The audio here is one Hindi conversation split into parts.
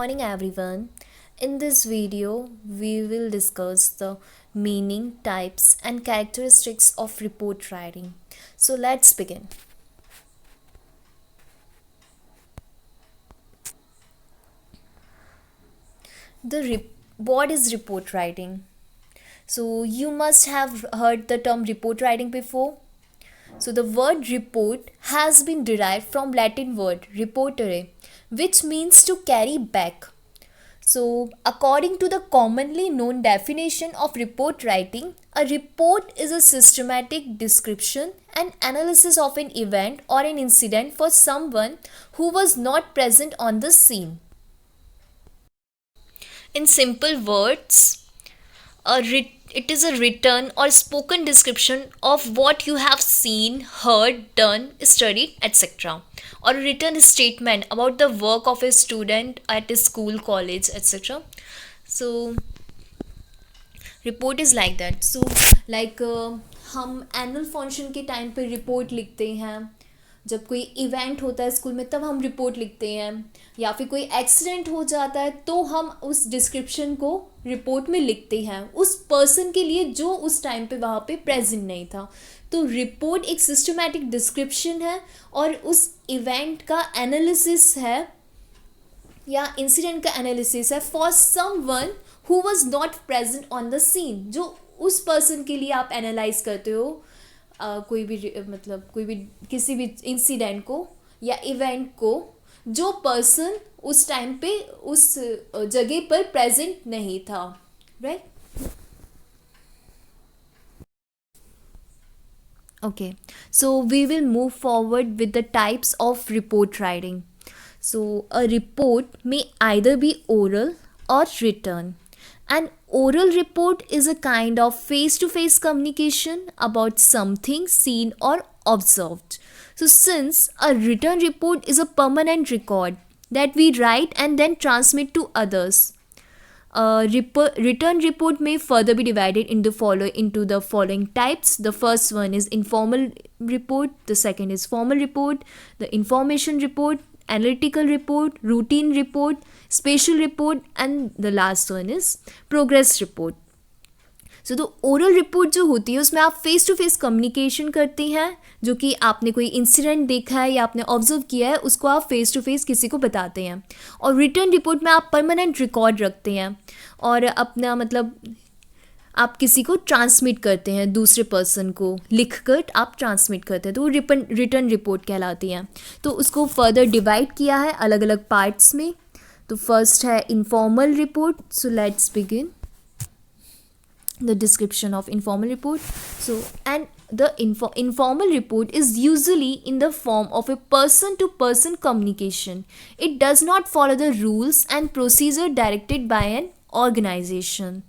Morning everyone. In this video, we will discuss the meaning, types, and characteristics of report writing. So let's begin. What is report writing? So you must have heard the term report writing before. So the word report has been derived from Latin word reportere, which means to carry back. So, according to the commonly known definition of report writing, a report is a systematic description and analysis of an event or an incident for someone who was not present on the scene. In simple words, it is a written or spoken description of what you have seen, heard, done, studied, etc. Or a written statement about the work of a student at a school, college, etc. So report is like that so like हम एनुअल फंक्शन के टाइम पे रिपोर्ट लिखते हैं. जब कोई इवेंट होता है स्कूल में तब हम रिपोर्ट लिखते हैं, या फिर कोई एक्सीडेंट हो जाता है तो हम उस डिस्क्रिप्शन को रिपोर्ट में लिखते हैं उस पर्सन के लिए जो उस टाइम पे वहाँ पे प्रेजेंट नहीं था. तो रिपोर्ट एक सिस्टमैटिक डिस्क्रिप्शन है और उस इवेंट का एनालिसिस है या इंसिडेंट का एनालिसिस है for someone who was not present on the scene. जो उस पर्सन के लिए आप एनालाइज करते हो कोई भी मतलब कोई भी किसी भी इंसिडेंट को या इवेंट को जो पर्सन उस टाइम पे उस जगह पर प्रेजेंट नहीं था, right? Okay, so we will move forward with the types of report writing. So, a report may either be oral or written. An oral report is a kind of face to face communication about something seen or observed. So, since a written report is a permanent record that we write and then transmit to others, written report may further be divided into the following types. The first one is informal report, the second is formal report, the information report, analytical report, routine report, spatial report, and the last one is progress report. सो तो ओरल रिपोर्ट जो होती है उसमें आप फेस टू फेस कम्युनिकेशन करती हैं, जो कि आपने कोई इंसिडेंट देखा है या आपने ऑब्जर्व किया है उसको आप फेस टू फेस किसी को बताते हैं. और रिटर्न रिपोर्ट में आप परमानेंट रिकॉर्ड रखते हैं और अपना मतलब आप किसी को ट्रांसमिट करते हैं, दूसरे पर्सन को लिख कर आप ट्रांसमिट करते हैं, तो वो रिटर्न रिपोर्ट कहलाती हैं. तो उसको फर्दर डिवाइड किया है अलग अलग पार्ट्स में. तो फर्स्ट है informal report. So let's begin the description of informal report. So, and the informal report is usually in the form of a person to person communication. It does not follow the rules and procedure directed by an organization,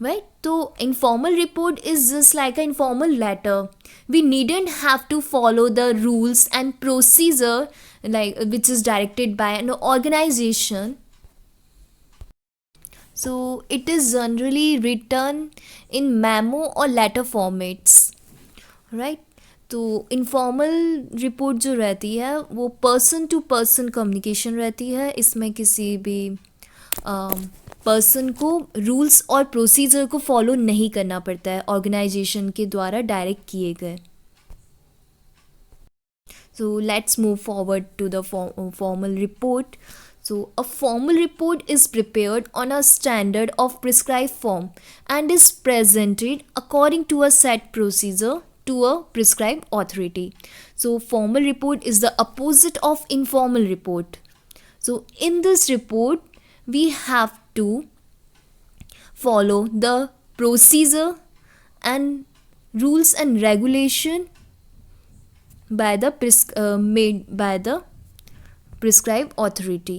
right? So informal report is just like an informal letter. We needn't have to follow the rules and procedure like which is directed by an organization. So it is generally written in memo or letter formats, right? तो इनफॉर्मल रिपोर्ट जो रहती है वो पर्सन टू पर्सन कम्युनिकेशन रहती है. इसमें किसी भी पर्सन को रूल्स और प्रोसीजर को फॉलो नहीं करना पड़ता है ऑर्गेनाइजेशन के द्वारा डायरेक्ट किए गए. So let's move forward to the formal report. So, a formal report is prepared on a standard of prescribed form and is presented according to a set procedure to a prescribed authority. So, formal report is the opposite of informal report. So, in this report, we have to follow the procedure and rules and regulation by the made by the prescribed authority.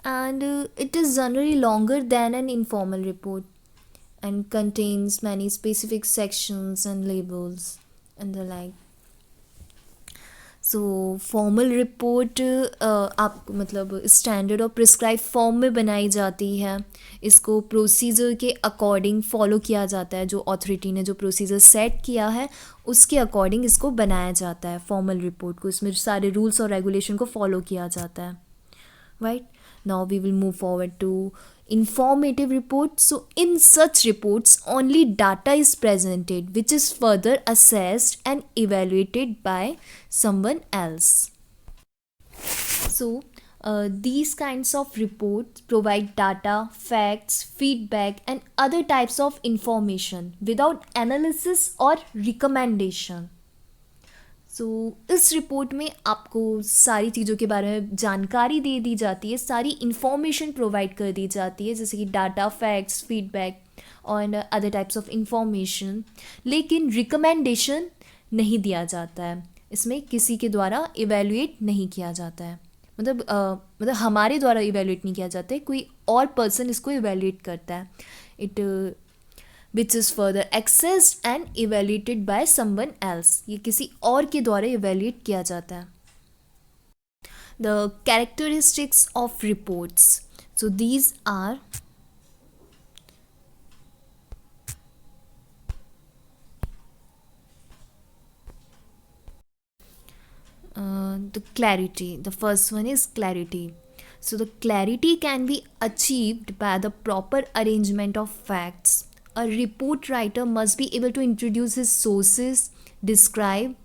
And it is generally longer than an informal report and contains many specific sections and labels and the like. So formal report आप मतलब स्टैंडर्ड और प्रिस्क्राइब फॉर्म में बनाई जाती है. इसको प्रोसीजर के अकॉर्डिंग फॉलो किया जाता है. जो अथॉरिटी ने जो प्रोसीजर सेट किया है उसके अकॉर्डिंग इसको बनाया जाता है फॉर्मल रिपोर्ट को. इसमें सारे रूल्स और रेगुलेशन को फॉलो किया जाता है, right? Now we will move forward to informative reports. So in such reports only data is presented which is further assessed and evaluated by someone else. So these kinds of reports provide data, facts, feedback, and other types of information without analysis or recommendation. सो इस रिपोर्ट में आपको सारी चीज़ों के बारे में जानकारी दे दी जाती है, सारी इंफॉर्मेशन प्रोवाइड कर दी जाती है, जैसे कि डाटा, फैक्ट्स, फीडबैक और अदर टाइप्स ऑफ इंफॉर्मेशन, लेकिन रिकमेंडेशन नहीं दिया जाता है। इसमें किसी के द्वारा इवेल्युएट नहीं किया जाता है, मतलब हमारे द्वारा इवेल्युएट नहीं किया जाता है, कोई और पर्सन इसको इवेल्युएट करता है। It which is further accessed and evaluated by someone else. ये किसी और के द्वारा evaluate किया जाता है. The characteristics of reports. So these are the clarity. The first one is clarity. So the clarity can be achieved by the proper arrangement of facts. A report writer must be able to introduce his sources, describe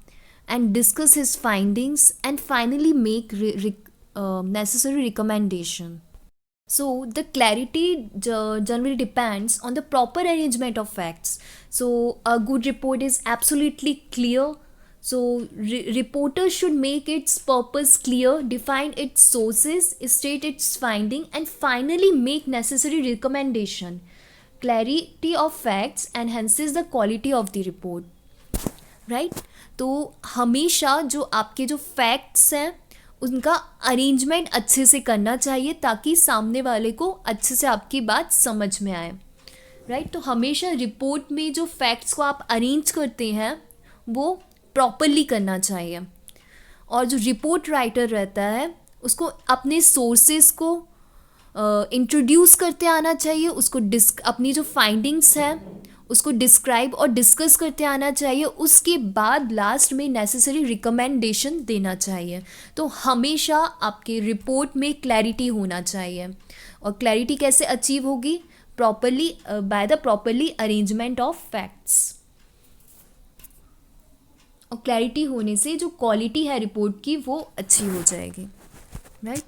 and discuss his findings, and finally make necessary recommendation. So the clarity generally depends on the proper arrangement of facts. So a good report is absolutely clear. So reporter should make its purpose clear, define its sources, state its finding, and finally make necessary recommendation. Clarity of facts enhances the quality of the report, right? तो हमेशा जो आपके जो फैक्ट्स हैं उनका अरेंजमेंट अच्छे से करना चाहिए ताकि सामने वाले को अच्छे से आपकी बात समझ में आए, राइट? तो हमेशा रिपोर्ट में जो फैक्ट्स को आप अरेंज करते हैं वो प्रॉपरली करना चाहिए, और जो रिपोर्ट राइटर रहता है उसको अपने सोर्सेस को इंट्रोड्यूस करते आना चाहिए, उसको अपनी जो फाइंडिंग्स हैं उसको डिस्क्राइब और डिस्कस करते आना चाहिए, उसके बाद लास्ट में नेसेसरी रिकमेंडेशन देना चाहिए। तो हमेशा आपके रिपोर्ट में क्लैरिटी होना चाहिए, और क्लैरिटी कैसे अचीव होगी? Properly, by the properly arrangement of facts. और क्लैरिटी होने से जो क्वालिटी है रिपोर्ट की वो अच्छी हो जाएगी, right?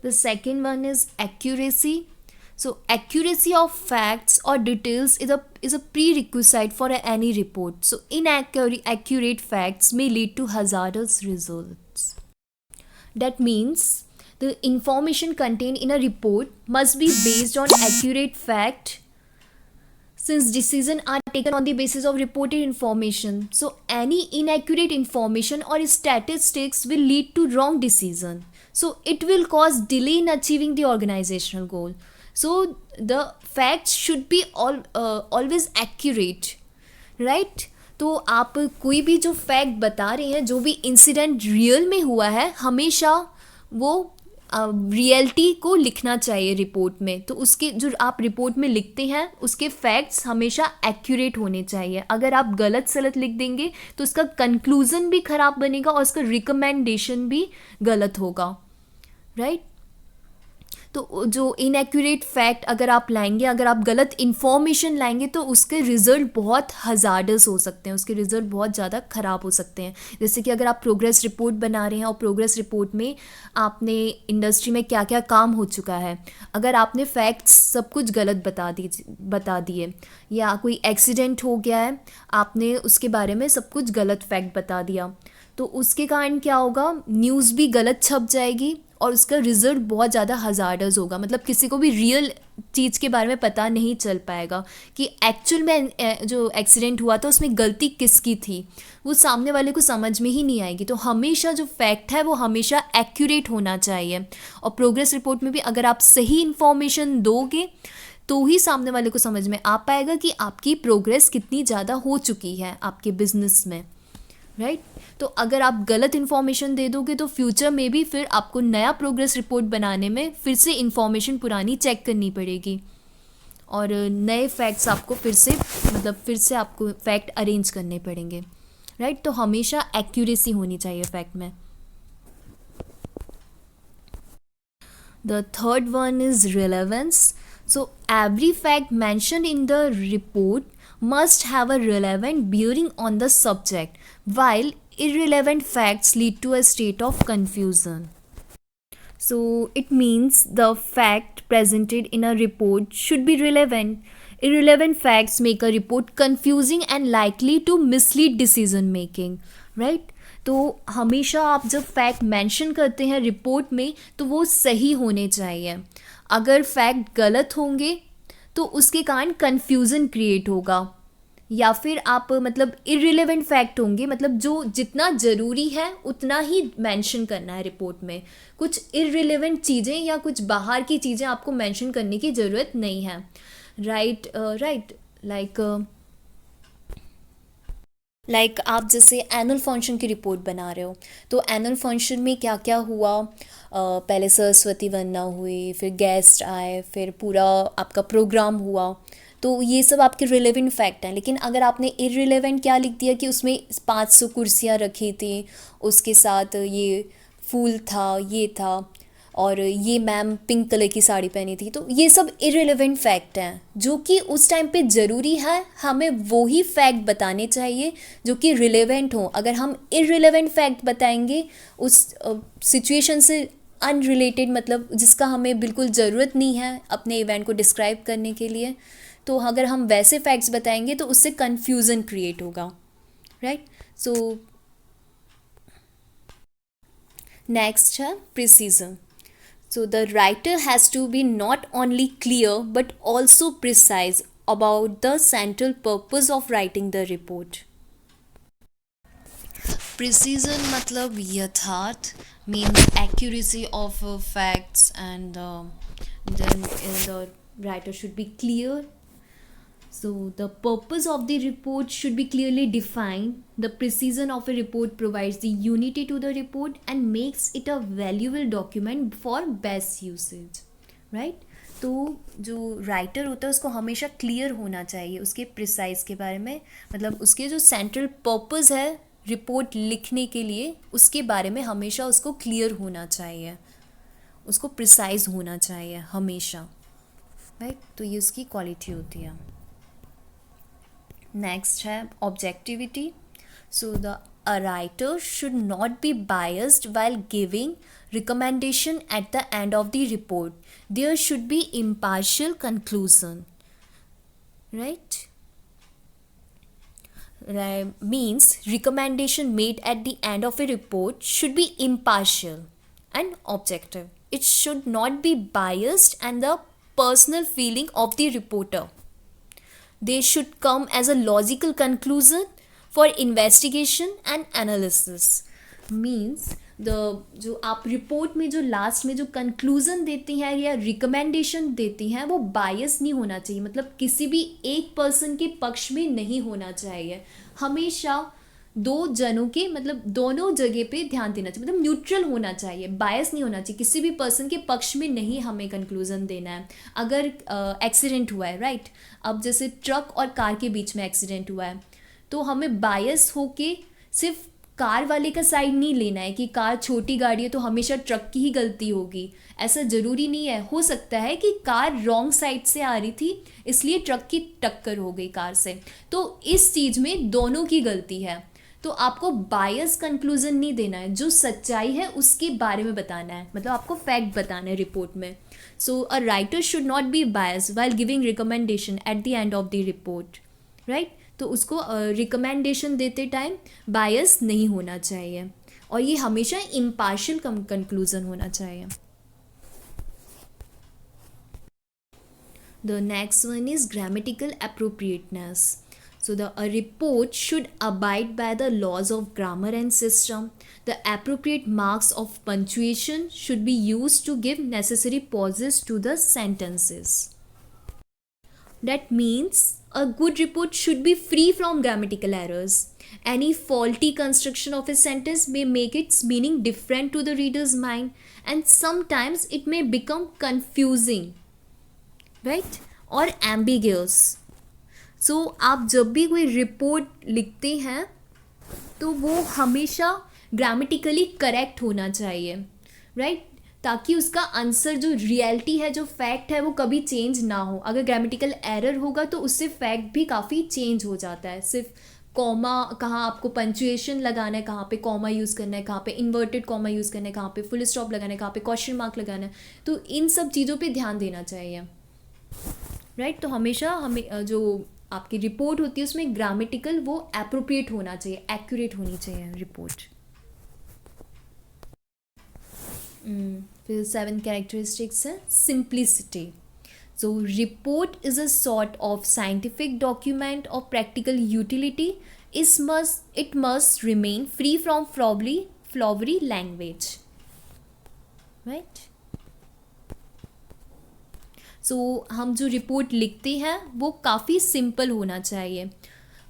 The second one is accuracy. So accuracy of facts or details is a prerequisite for any report. So inaccurate facts may lead to hazardous results. That means the information contained in a report must be based on accurate fact, since decisions are taken on the basis of reported information. So any inaccurate information or statistics will lead to wrong decision. So it will cause delay in achieving the organizational goal. So the facts should be always accurate, right? तो आप कोई भी जो फैक्ट बता रहे हैं, जो भी इंसिडेंट रियल में हुआ है, हमेशा वो रियलिटी को लिखना चाहिए रिपोर्ट में। तो उसके जो आप रिपोर्ट में लिखते हैं उसके फैक्ट्स हमेशा एक्यूरेट होने चाहिए। अगर आप गलत सलत लिख देंगे तो उसका कंक्लूज़न भी ख़राब बनेगा और उसका रिकमेंडेशन भी गलत होगा, राइट? तो जो इनएक्यूरेट फैक्ट अगर आप लाएंगे, अगर आप गलत इन्फॉर्मेशन लाएंगे तो उसके रिज़ल्ट बहुत हज़ार्डस हो सकते हैं, उसके रिज़ल्ट बहुत ज़्यादा ख़राब हो सकते हैं। जैसे कि अगर आप प्रोग्रेस रिपोर्ट बना रहे हैं और प्रोग्रेस रिपोर्ट में आपने इंडस्ट्री में क्या क्या काम हो चुका है, अगर आपने फैक्ट्स सब कुछ गलत बता दिए, या कोई एक्सीडेंट हो गया है, आपने उसके बारे में सब कुछ गलत फैक्ट बता दिया, तो उसके कारण क्या होगा? न्यूज़ भी गलत छप जाएगी और उसका रिज़ल्ट बहुत ज़्यादा हज़ार्डस होगा। मतलब किसी को भी रियल चीज़ के बारे में पता नहीं चल पाएगा कि एक्चुअल में जो एक्सीडेंट हुआ था उसमें गलती किसकी थी, वो सामने वाले को समझ में ही नहीं आएगी। तो हमेशा जो फैक्ट है वो हमेशा एक्यूरेट होना चाहिए, और प्रोग्रेस रिपोर्ट में भी अगर आप सही इन्फॉर्मेशन दोगे तो ही सामने वाले को समझ में आ पाएगा कि आपकी प्रोग्रेस कितनी ज़्यादा हो चुकी है आपके बिजनेस में, राइट? तो अगर आप गलत इन्फॉर्मेशन दे दोगे तो फ्यूचर में भी फिर आपको नया प्रोग्रेस रिपोर्ट बनाने में फिर से इन्फॉर्मेशन पुरानी चेक करनी पड़ेगी, और नए फैक्ट्स आपको फिर से आपको फैक्ट अरेंज करने पड़ेंगे, राइट? तो हमेशा एक्यूरेसी होनी चाहिए फैक्ट में। The third one is relevance. So every fact mentioned in the report must have a relevant bearing on the subject, while irrelevant facts lead to a state of confusion. So it means the fact presented in a report should be relevant. Irrelevant facts make a report confusing and likely to mislead decision making, right? तो हमेशा आप जब फैक्ट मेंशन करते हैं रिपोर्ट में तो वो सही होने चाहिए. अगर फैक्ट गलत होंगे तो उसके कारण कन्फ्यूज़न क्रिएट होगा, या फिर आप मतलब इररिलेवेंट फैक्ट होंगे, मतलब जो जितना ज़रूरी है उतना ही मेंशन करना है रिपोर्ट में. कुछ इररिलेवेंट चीज़ें या कुछ बाहर की चीज़ें आपको मेंशन करने की ज़रूरत नहीं है. राइट. लाइक आप जैसे एनुअल फंक्शन की रिपोर्ट बना रहे हो, तो एनुअल फंक्शन में क्या क्या हुआ, पहले सरस्वती वंदना हुई, फिर गेस्ट आए, फिर पूरा आपका प्रोग्राम हुआ, तो ये सब आपके रिलेवेंट फैक्ट हैं. लेकिन अगर आपने इररिलेवेंट क्या लिख दिया कि उसमें 500 कुर्सियाँ रखी थी, उसके साथ ये फूल था, ये था, और ये मैम पिंक कलर की साड़ी पहनी थी, तो ये सब इररिलेवेंट फैक्ट हैं जो कि उस टाइम पे ज़रूरी है. हमें वो ही फैक्ट बताने चाहिए जो कि रिलेवेंट हो. अगर हम इररिलेवेंट फैक्ट बताएंगे उस सिचुएशन से अनरिलेटेड, मतलब जिसका हमें बिल्कुल ज़रूरत नहीं है अपने इवेंट को डिस्क्राइब करने के लिए, तो अगर हम वैसे फैक्ट्स बताएंगे तो उससे कन्फ्यूज़न क्रिएट होगा, राइट. सो नेक्स्ट है precision. So the writer has to be not only clear but also precise about the central purpose of writing the report. Precision मतलब यथार्थ, means accuracy of facts, and then the writer should be clear. So the purpose of the report should be clearly defined. The precision of a report provides the unity to the report and makes it a valuable document for best usage, right? तो जो राइटर होता है उसको हमेशा क्लियर होना चाहिए उसके प्रिसाइज के बारे में, मतलब उसके जो सेंट्रल पर्पस है रिपोर्ट लिखने के लिए उसके बारे में हमेशा उसको क्लियर होना चाहिए, उसको प्रिसाइज होना चाहिए हमेशा, राइट. तो ये उसकी क्वालिटी होती है. नेक्स्ट है objectivity. So the a writer should not be biased while giving recommendation at the end of the report. There should be impartial conclusion, right? Means recommendation made at the end of a report should be impartial and objective. It should not be biased and the personal feeling of the reporter. They should come as a logical conclusion for investigation and analysis. Means जो आप रिपोर्ट में जो लास्ट में जो कंक्लूजन देती हैं या रिकमेंडेशन देती हैं वो बायस नहीं होना चाहिए, मतलब किसी भी एक पर्सन के पक्ष में नहीं होना चाहिए. हमेशा दो जनों के मतलब दोनों जगह पे ध्यान देना चाहिए, मतलब न्यूट्रल होना चाहिए, बायस नहीं होना चाहिए, किसी भी पर्सन के पक्ष में नहीं हमें कंक्लूजन देना है. अगर एक्सीडेंट हुआ है, राइट, अब जैसे ट्रक और कार के बीच में एक्सीडेंट हुआ है तो हमें बायस होके सिर्फ कार वाले का साइड नहीं लेना है कि कार छोटी गाड़ी है तो हमेशा ट्रक की ही गलती होगी, ऐसा ज़रूरी नहीं है. हो सकता है कि कार रॉन्ग साइड से आ रही थी इसलिए ट्रक की टक्कर हो गई कार से, तो इस चीज़ में दोनों की गलती है. तो आपको बायस कंक्लूजन नहीं देना है, जो सच्चाई है उसके बारे में बताना है, मतलब आपको फैक्ट बताना है रिपोर्ट में. So a writer should not be bias while giving recommendation at the end of the report, right. तो उसको रिकमेंडेशन देते टाइम बायस नहीं होना चाहिए और ये हमेशा इम्पार्शियल कंक्लूजन होना चाहिए. The next one is grammatical appropriateness. So a report should abide by the laws of grammar and system. The appropriate marks of punctuation should be used to give necessary pauses to the sentences. That means a good report should be free from grammatical errors. Any faulty construction of a sentence may make its meaning different to the reader's mind, and sometimes it may become confusing, right, or ambiguous. सो आप जब भी कोई रिपोर्ट लिखते हैं तो वो हमेशा ग्रामेटिकली करेक्ट होना चाहिए, राइट, ताकि उसका आंसर जो रियलिटी है, जो फैक्ट है, वो कभी चेंज ना हो. अगर ग्रामेटिकल एरर होगा तो उससे फैक्ट भी काफ़ी चेंज हो जाता है. सिर्फ कॉमा, कहाँ आपको पंचुएशन लगाना है, कहाँ पे कॉमा यूज़ करना है, कहाँ पे इन्वर्टेड कॉमा यूज़ करना है, कहाँ पे फुल स्टॉप लगाना है, कहाँ पे क्वेश्चन मार्क लगाना है, तो इन सब चीज़ों पे ध्यान देना चाहिए. राइट. तो हमेशा हमें जो आपकी रिपोर्ट होती है उसमें ग्रामेटिकल वो एप्रोप्रिएट होना चाहिए, एक्यूरेट होनी चाहिए रिपोर्ट. फिर 7 कैरेक्टरिस्टिक्स है. Simplicity. So report is a sort of scientific document of practical utility. It must remain free from flowery language. Right? So हम जो रिपोर्ट लिखते हैं वो काफ़ी सिंपल होना चाहिए.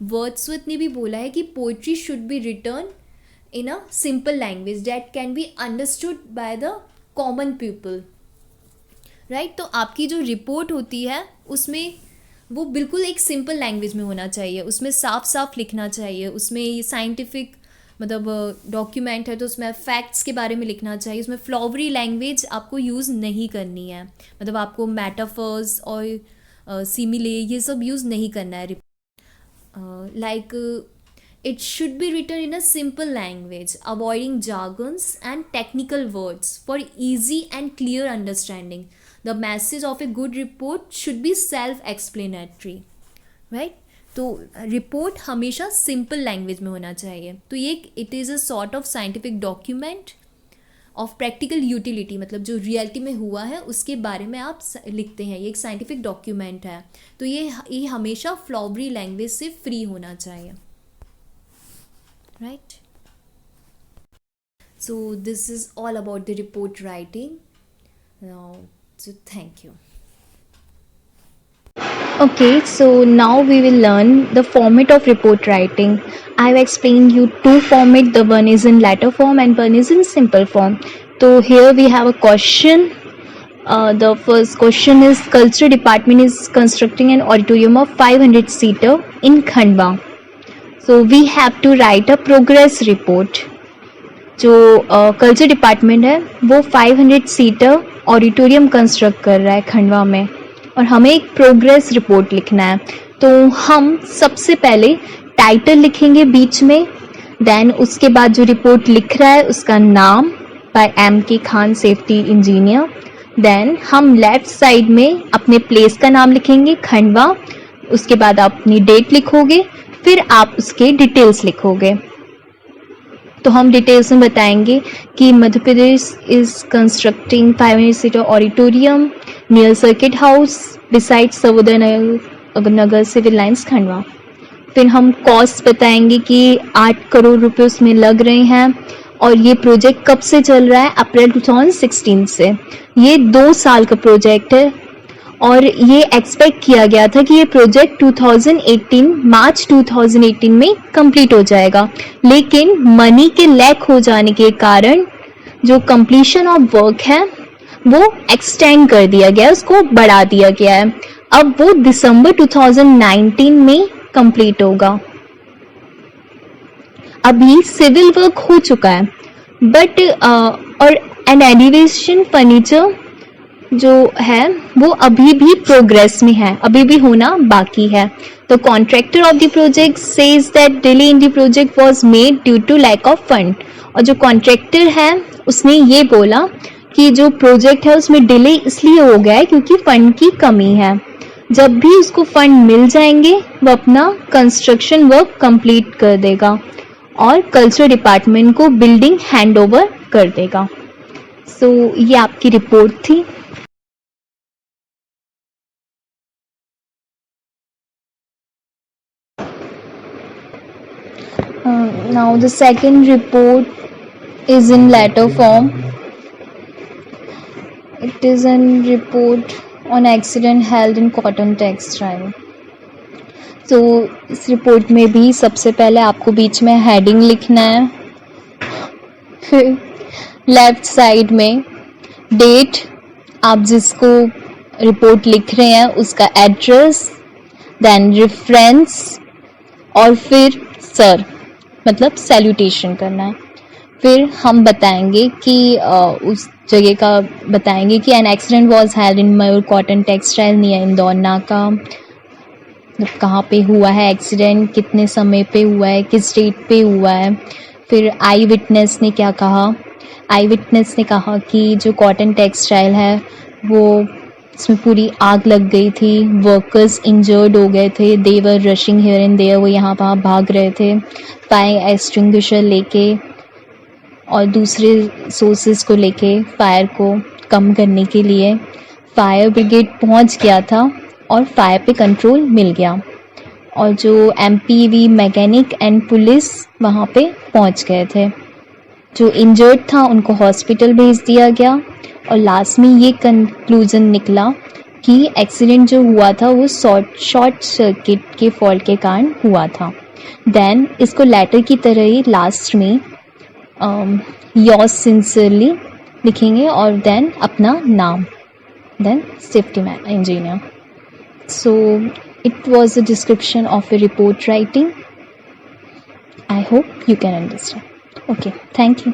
वर्ड्सवर्थ ने भी बोला है कि poetry should be return in a simple language that can be understood by the common people. Right. तो आपकी जो रिपोर्ट होती है उसमें वो बिल्कुल एक सिंपल लैंग्वेज में होना चाहिए, उसमें साफ साफ लिखना चाहिए, उसमें ये साइंटिफिक मतलब डॉक्यूमेंट है तो उसमें फैक्ट्स के बारे में लिखना चाहिए, उसमें फ्लॉवरी लैंग्वेज आपको यूज़ नहीं करनी है, मतलब आपको मेटाफर्स और सिमिले ये सब यूज़ नहीं करना है. Like it should be written in a simple language, avoiding jargons and technical words for easy and clear understanding. The message of a good report should be self-explanatory. Right? तो रिपोर्ट हमेशा सिंपल लैंग्वेज में होना चाहिए. तो ये it is a sort of scientific document of practical utility, मतलब जो रियलिटी में हुआ है उसके बारे में आप लिखते हैं. ये एक साइंटिफिक डॉक्यूमेंट है, तो ये हमेशा फ्लॉवरी लैंग्वेज से फ्री होना चाहिए. Right? So this is all about the report writing. Now, so thank you. Okay, so now we will learn the format of report writing. I have explained you two formats. The one is in letter form and one is in simple form. So here we have a question. The first question is: Culture Department is constructing an auditorium of 500-seater in Khandwa. So we have to write a progress report. जो कल्चर डिपार्टमेंट है वो 500 सीटर ऑडिटोरियम कंस्ट्रक्ट कर रहा है खंडवा में और हमें एक प्रोग्रेस रिपोर्ट लिखना है. तो हम सबसे पहले टाइटल लिखेंगे बीच में, देन उसके बाद जो रिपोर्ट लिख रहा है उसका नाम by M.K. Khan safety engineer. Then हम लेफ्ट साइड में अपने प्लेस का नाम लिखेंगे खंडवा, उसके बाद आप अपनी डेट लिखोगे, फिर आप उसके डिटेल्स लिखोगे. तो हम डिटेल्स में बताएंगे कि Madhya Pradesh is constructing 500 seater auditorium near circuit house beside Sarvodaya Nagar civil lines Khandwa. फिर हम कॉस्ट बताएंगे कि 8 करोड़ रुपए उसमें लग रहे हैं और ये प्रोजेक्ट कब से चल रहा है, अप्रैल 2016 से. ये 2 साल का प्रोजेक्ट है और ये एक्सपेक्ट किया गया था कि ये प्रोजेक्ट 2018 मार्च 2018 में कंप्लीट हो जाएगा, लेकिन मनी के लैक हो जाने के कारण जो कंप्लीशन ऑफ वर्क है वो एक्सटेंड कर दिया गया, उसको बढ़ा दिया गया है. अब वो दिसंबर 2019 में कंप्लीट होगा. अभी सिविल वर्क हो चुका है बट और एन एलिवेशन फर्नीचर जो है वो अभी भी प्रोग्रेस में है, अभी भी होना बाकी है. तो contractor of the project says that delay in the project was made due to lack of fund. और जो कॉन्ट्रैक्टर है उसने ये बोला कि जो प्रोजेक्ट है उसमें डिले इसलिए हो गया है क्योंकि फंड की कमी है. जब भी उसको फंड मिल जाएंगे वो अपना कंस्ट्रक्शन वर्क कंप्लीट कर देगा और कल्चर डिपार्टमेंट को बिल्डिंग हैंड ओवर कर देगा. सो ये आपकी रिपोर्ट थी. Now the second report is in letter form. It is a report on accident held in cotton textile. तो इस रिपोर्ट में भी सबसे पहले आपको बीच में हेडिंग लिखना है, फिर लेफ्ट साइड में डेट, आप जिसको रिपोर्ट लिख रहे हैं उसका एड्रेस, देन रेफरेंस और फिर सर मतलब सैल्यूटेशन करना है. फिर हम बताएंगे कि उस जगह का बताएंगे कि an accident was held in Mayur cotton textile near Indore नाका, मतलब कहाँ पे हुआ है एक्सीडेंट, कितने समय पे हुआ है, किस डेट पे हुआ है। फिर आई विटनेस ने क्या कहा, आई विटनेस ने कहा कि जो कॉटन टेक्सटाइल है वो इसमें पूरी आग लग गई थी, वर्कर्स इंजर्ड हो गए थे, दे वर रशिंग हियर एंड देयर, वो यहाँ वहाँ भाग रहे थे फायर एक्सटिंग्विशर लेके और दूसरे सोर्सेज को लेके फायर को कम करने के लिए। फायर ब्रिगेड पहुंच गया था और फायर पे कंट्रोल मिल गया और जो एमपीवी मैकेनिक एंड पुलिस वहाँ पे पहुंच गए थे। जो इंजर्ड था उनको हॉस्पिटल भेज दिया गया और लास्ट में ये कंक्लूजन निकला कि एक्सीडेंट जो हुआ था वो शॉर्ट सर्किट के फॉल्ट के कारण हुआ था। देन इसको लेटर की तरह ही लास्ट में योर्स सिंसियरली लिखेंगे और देन अपना नाम, then safety man engineer. So it was a description of a report writing. I hope you can understand. Okay, thank you.